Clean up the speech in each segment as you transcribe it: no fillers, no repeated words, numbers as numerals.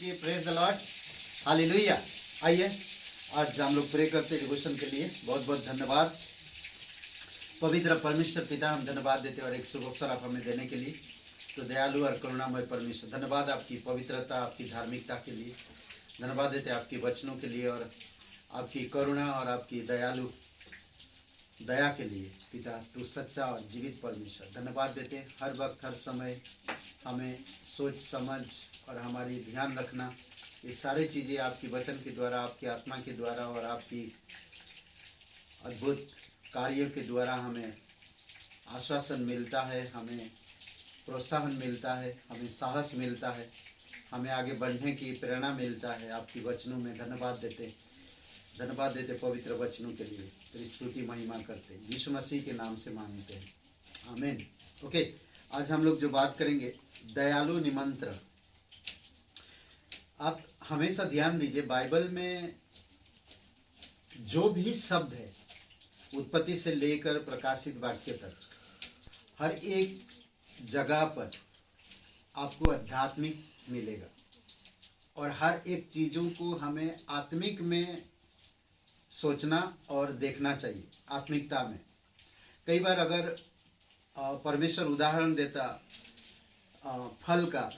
कीजिए। Praise the Lord, hallelujah. आइए आज हम लोग प्रे करते हैं डिवोशन के लिए। बहुत बहुत धन्यवाद पवित्र परमेश्वर पिता, हम धन्यवाद देते और एक शुभ अवसर आप हमें देने के लिए। तो दयालु और करुणामय परमेश्वर, धन्यवाद आपकी पवित्रता, आपकी धार्मिकता के लिए। धन्यवाद देते आपके वचनों के लिए और आपकी करुणा और आपकी दया के लिए। पिता, तू सच्चा और जीवित परमेश्वर, धन्यवाद देते हर वक्त हर समय हमें सोच समझ और हमारी ध्यान रखना, ये सारी चीज़ें आपकी वचन के द्वारा, आपकी आत्मा के द्वारा और आपकी अद्भुत कार्यों के द्वारा हमें आश्वासन मिलता है, हमें प्रोत्साहन मिलता है, हमें साहस मिलता है, हमें आगे बढ़ने की प्रेरणा मिलता है। आपकी वचनों में धन्यवाद देते पवित्र वचनों के लिए। तेरी स्तुति महिमा करते यीशु मसीह के नाम से मांगते हैं, आमीन। ओके, आज हम लोग जो बात करेंगे दयालु निमंत्रण। आप हमेशा ध्यान दीजिए, बाइबल में जो भी शब्द है, उत्पत्ति से लेकर प्रकाशित वाक्य तक, हर एक जगह पर आपको आध्यात्मिक मिलेगा और हर एक चीज़ों को हमें आत्मिक में सोचना और देखना चाहिए। आत्मिकता में कई बार अगर परमेश्वर उदाहरण देता फल का,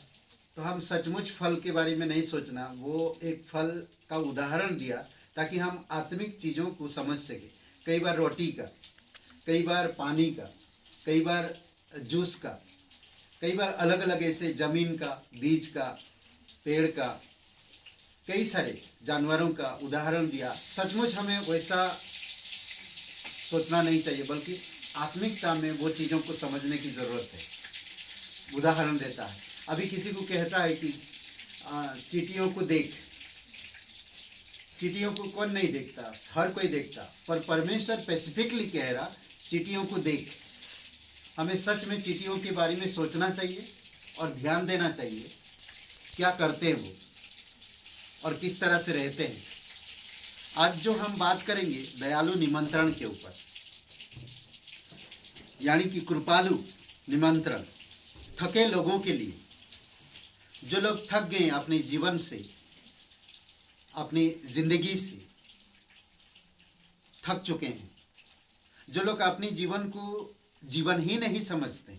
तो हम सचमुच फल के बारे में नहीं सोचना, वो एक फल का उदाहरण दिया ताकि हम आत्मिक चीज़ों को समझ सके। कई बार रोटी का, कई बार पानी का, कई बार जूस का, कई बार अलग अलग ऐसे ज़मीन का, बीज का, पेड़ का, कई सारे जानवरों का उदाहरण दिया। सचमुच हमें वैसा सोचना नहीं चाहिए, बल्कि आत्मिकता में वो चीज़ों को समझने की ज़रूरत है। उदाहरण देता है, अभी किसी को कहता है कि चींटियों को देख। चींटियों को कौन नहीं देखता, हर कोई देखता, पर परमेश्वर स्पेसिफिकली कह रहा चींटियों को देख। हमें सच में चींटियों के बारे में सोचना चाहिए और ध्यान देना चाहिए, क्या करते हैं वो और किस तरह से रहते हैं। आज जो हम बात करेंगे दयालु निमंत्रण के ऊपर, यानी कि कृपालु निमंत्रण थके लोगों के लिए। जो लोग थक गए अपने जीवन से, अपनी जिंदगी से थक चुके हैं, जो लोग अपने जीवन को जीवन ही नहीं समझते,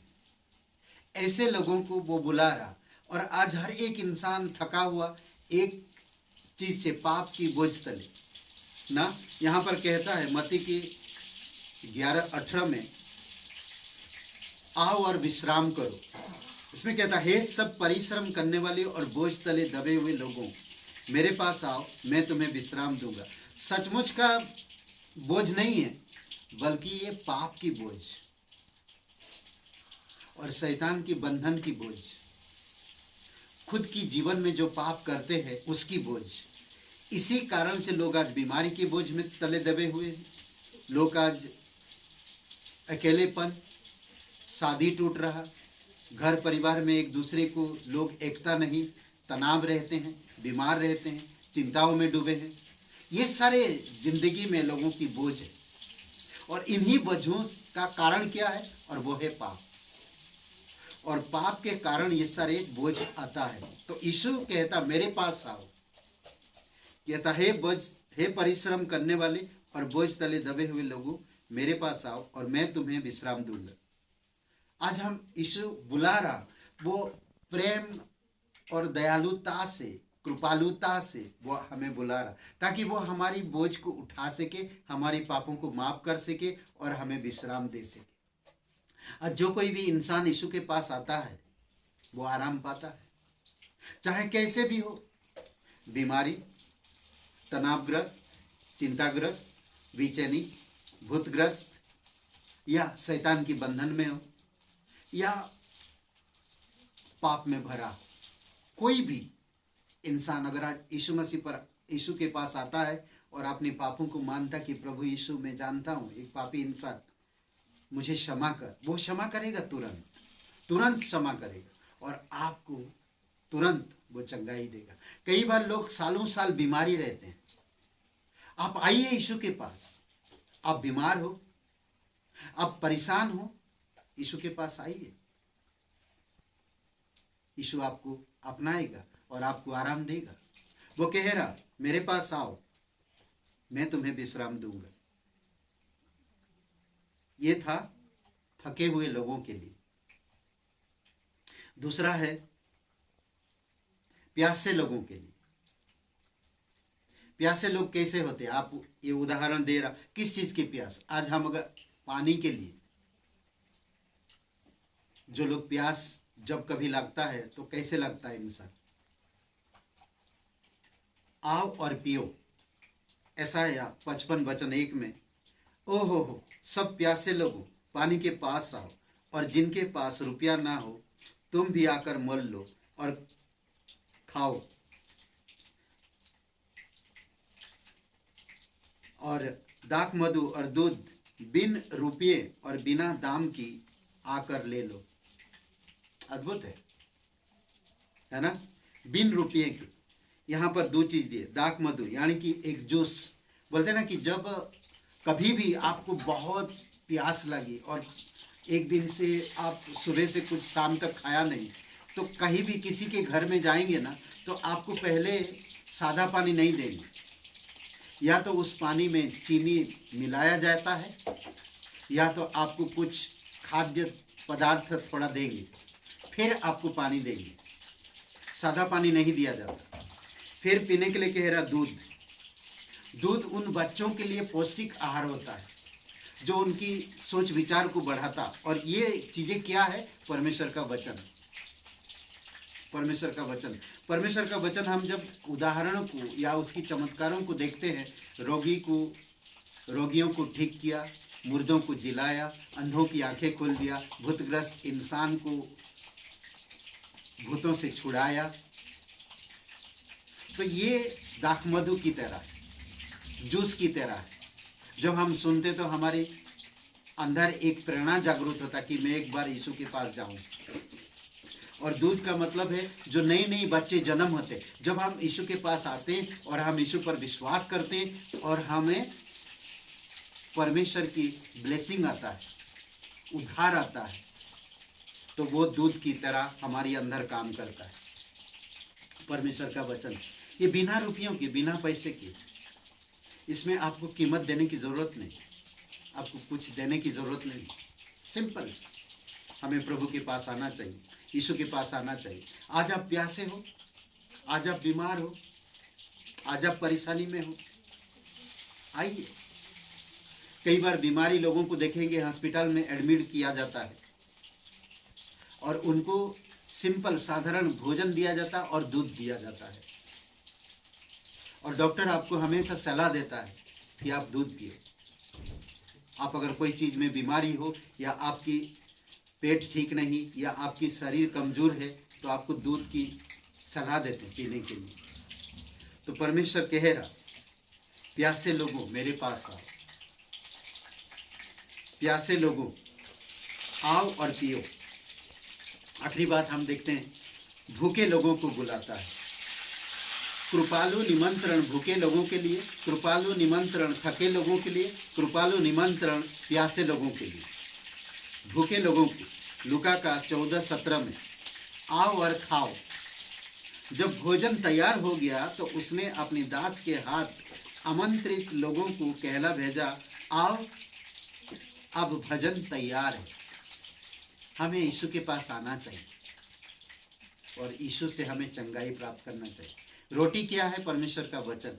ऐसे लोगों को वो बुला रहा। और आज हर एक इंसान थका हुआ एक चीज से, पाप की बोझ तले ना। यहाँ पर कहता है मत्ती की 11:18 में, आओ और विश्राम करो। इसमें कहता है, हे सब परिश्रम करने वाले और बोझ तले दबे हुए लोगों, मेरे पास आओ, मैं तुम्हें विश्राम दूंगा। सचमुच का बोझ नहीं है, बल्कि ये पाप की बोझ और शैतान की बंधन की बोझ, खुद की जीवन में जो पाप करते हैं उसकी बोझ। इसी कारण से लोग आज बीमारी के बोझ में तले दबे हुए हैं। लोग आज अकेलेपन, शादी टूट रहा, घर परिवार में एक दूसरे को लोग एकता नहीं, तनाव रहते हैं, बीमार रहते हैं, चिंताओं में डूबे हैं। ये सारे जिंदगी में लोगों की बोझ है और इन्हीं बोझों का कारण क्या है? और वो है पाप। और पाप के कारण ये सारे बोझ आता है। तो यीशु कहता, मेरे पास आओ। कहता, हे परिश्रम करने वाले और बोझ तले दबे हुए लोगों, मेरे पास आओ और मैं तुम्हें विश्राम दूंगा। आज हम यीशु बुला रहा, वो प्रेम और दयालुता से, कृपालुता से वो हमें बुला रहा, ताकि वो हमारी बोझ को उठा सके, हमारी पापों को माफ कर सके और हमें विश्राम दे सके। आज जो कोई भी इंसान यीशु के पास आता है वो आराम पाता है, चाहे कैसे भी हो। बीमारी, तनावग्रस्त, चिंताग्रस्त, बेचैनी, भूतग्रस्त, या शैतान की बंधन में हो, या पाप में भरा हो, कोई भी इंसान अगर आज यीशु के पास आता है और अपने पापों को मानता कि प्रभु यीशु, मैं जानता हूँ एक पापी इंसान, मुझे क्षमा कर, वो क्षमा करेगा, तुरंत क्षमा करेगा और आपको तुरंत वो चंगाई देगा। कई बार लोग सालों साल बीमारी रहते हैं। आप आइए यीशु के पास। आप बीमार हो, आप परेशान हो, यीशु के पास आइए। यीशु आपको अपनाएगा और आपको आराम देगा। वो कह रहा मेरे पास आओ, मैं तुम्हें विश्राम दूंगा। ये था थके हुए लोगों के लिए। दूसरा है प्यासे लोगों के लिए। प्यासे लोग कैसे होते हैं? आप ये उदाहरण दे रहा, किस चीज की प्यास? आज हम अगर पानी के लिए, जो लोग प्यास जब कभी लगता है तो कैसे लगता है इंसान? आओ और पियो, ऐसा है 55:1 में, ओ हो सब प्यासे लोगों पानी के पास आओ, और जिनके पास रुपया ना हो तुम भी आकर मोल लो और खाओ, और दाख मधु और दूध बिन रुपये और बिना दाम की आकर ले लो। अद्भुत है ना? बिन रुपये के। यहाँ पर दो चीज दिए, दाख मधु यानी कि एक जूस। बोलते ना कि जब कभी भी आपको बहुत प्यास लगी और एक दिन से आप सुबह से कुछ शाम तक खाया नहीं, तो कहीं भी किसी के घर में जाएंगे ना, तो आपको पहले सादा पानी नहीं देंगे, या तो उस पानी में चीनी मिलाया जाता है, या तो आपको कुछ खाद्य पदार्थ थोड़ा देंगे, फिर आपको पानी देंगे। सादा पानी नहीं दिया जाता। फिर पीने के लिए कह रहा दूध। दूध उन बच्चों के लिए पौष्टिक आहार होता है जो उनकी सोच विचार को बढ़ाता। और ये चीजें क्या है? परमेश्वर का वचन। परमेश्वर का वचन। परमेश्वर का वचन हम जब उदाहरणों को या उसकी चमत्कारों को देखते हैं, रोगियों को ठीक किया, मुर्दों को जिलाया, अंधों की आंखें खोल दिया, भूतग्रस्त इंसान को भूतों से छुड़ाया, तो ये दाख मधु की तरह है, जूस की तरह है। जब हम सुनते तो हमारे अंदर एक प्रेरणा जागृत होता कि मैं एक बार यीशु के पास जाऊं। और दूध का मतलब है जो नए नए बच्चे जन्म होते, जब हम यीशु के पास आते हैं और हम यीशु पर विश्वास करते हैं और हमें परमेश्वर की ब्लेसिंग आता है, उद्धार आता है, तो वो दूध की तरह हमारे अंदर काम करता है। परमेश्वर का वचन ये बिना रुपयों के, बिना पैसे के, इसमें आपको कीमत देने की जरूरत नहीं, आपको कुछ देने की जरूरत नहीं। सिंपल, हमें प्रभु के पास आना चाहिए, यीशु के पास आना चाहिए। आज आप प्यासे हो, आज आप बीमार हो, आज आप परेशानी में हो, आइए। कई बार बीमारी लोगों को देखेंगे हॉस्पिटल में एडमिट किया जाता है और उनको सिंपल साधारण भोजन दिया जाता है और दूध दिया जाता है, और डॉक्टर आपको हमेशा सलाह देता है कि आप दूध पिए। आप अगर कोई चीज़ में बीमारी हो, या आपकी पेट ठीक नहीं, या आपकी शरीर कमज़ोर है, तो आपको दूध की सलाह देते पीने के लिए। तो परमेश्वर कह रहा प्यासे लोगों मेरे पास आओ, प्यासे लोगों आओ और पियो। आखिरी बात हम देखते हैं, भूखे लोगों को बुलाता है। कृपालु निमंत्रण भूखे लोगों के लिए, कृपालु निमंत्रण थके लोगों के लिए, कृपालु निमंत्रण प्यासे लोगों के लिए, भूखे लोगों को। लूका का 14:17 में, आओ और खाओ। जब भोजन तैयार हो गया तो उसने अपने दास के हाथ आमंत्रित लोगों को कहला भेजा, आओ अब भोजन तैयार है। हमें यीशु के पास आना चाहिए और यीशु से हमें चंगाई प्राप्त करना चाहिए। रोटी क्या है? परमेश्वर का वचन।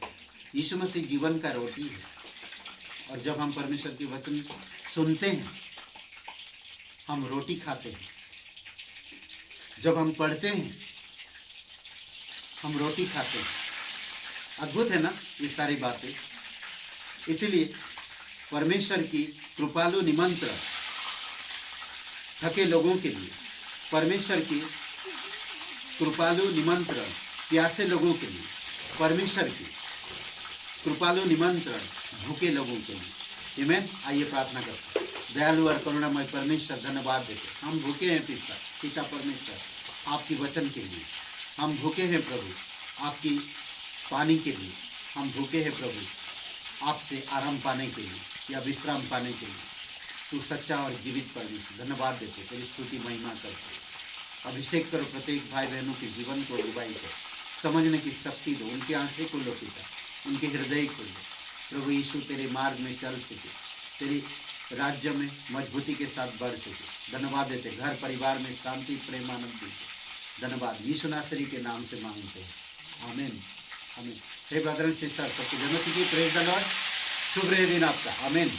यीशु मसीह जीवन का रोटी है। और जब हम परमेश्वर के वचन सुनते हैं, हम रोटी खाते हैं। जब हम पढ़ते हैं, हम रोटी खाते हैं। अद्भुत है ना ये सारी बातें। इसलिए परमेश्वर की कृपालु निमंत्रण थके लोगों के लिए, परमेश्वर की कृपालु निमंत्रण प्यासे लोगों के लिए, परमेश्वर की कृपालु निमंत्रण भूखे लोगों के लिए। आमीन। आइए प्रार्थना करते हैं। दयालु और करुणामय परमेश्वर, धन्यवाद देते, हम भूखे हैं पिता परमेश्वर आपकी वचन के लिए। हम भूखे हैं प्रभु आपकी पानी के लिए। हम भूखे हैं प्रभु आपसे आराम पाने के लिए या विश्राम पाने के लिए। तू सच्चा और जीवित परमेश्वर, धन्यवाद देते, तेरी स्तुति महिमा करते। अभिषेक करो प्रत्येक भाई बहनों के जीवन को, अगुवाई करो। समझने की शक्ति दो, उनकी आंखें खोलो पिता, उनके हृदय खोलो प्रभु यीशु, तेरे मार्ग में चल सके, तेरे राज्य में मजबूती के साथ बढ़ सके। धन्यवाद देते, घर परिवार में शांति प्रेम आनंद दीजिए। धन्यवाद यीशु नासरी के नाम से मांगते हैं, आमीन आमीन। हे ब्रदर एंड सिस्टर, सबको जय मसीह की, प्रेज द लॉर्ड। शुभ रहे दिन आपका, आमीन।